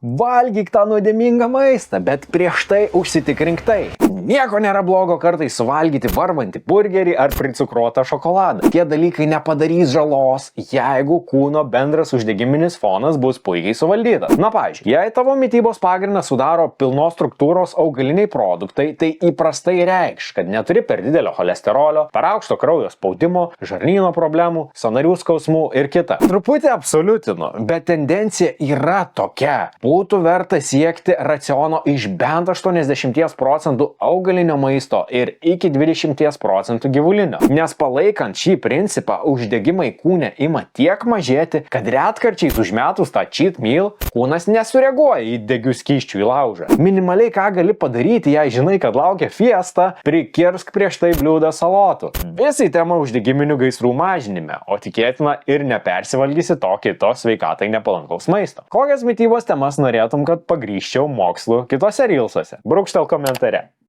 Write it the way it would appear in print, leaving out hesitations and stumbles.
Valgyk tą nuodėmingą maistą, bet prieš tai užsitikrink tai. Nieko nėra blogo kartais suvalgyti varvantį burgerį ar pricukruotą šokoladą. Tie dalykai nepadarys žalos, jeigu kūno bendras uždegiminis fonas bus puikiai suvaldytas. Na, pavyzdžiui, jei tavo mitybos pagrindą sudaro pilnos struktūros augaliniai produktai, tai įprastai reikš, kad neturi per didelio cholesterolio, per aukšto kraujo spaudimo, žarnyno problemų, sąnarių skausmų ir kita. Truputį absoliutinu, bet tendencija yra tokia. Būtų verta siekti raciono iš bent 80% augalinio maisto ir iki 20% gyvulinio. Nes palaikant šį principą, uždegimai kūne ima tiek mažėti, kad retkarčiais užmetus tą cheat meal, kūnas nesureaguoja į degių skysčių į laužą. Minimaliai ką gali padaryti, jei žinai, kad laukia fiesta, prikirsk prieš tai bliūdą salotų. Visai tema uždegiminių gaisrų mažinime, o tikėtina ir nepersivalgysi to kito sveikatai nepalankaus maisto. Kokias mitybos temas norėtum, kad pagrįsčiau mokslu kitose reelsuose? Brūkštel komentare.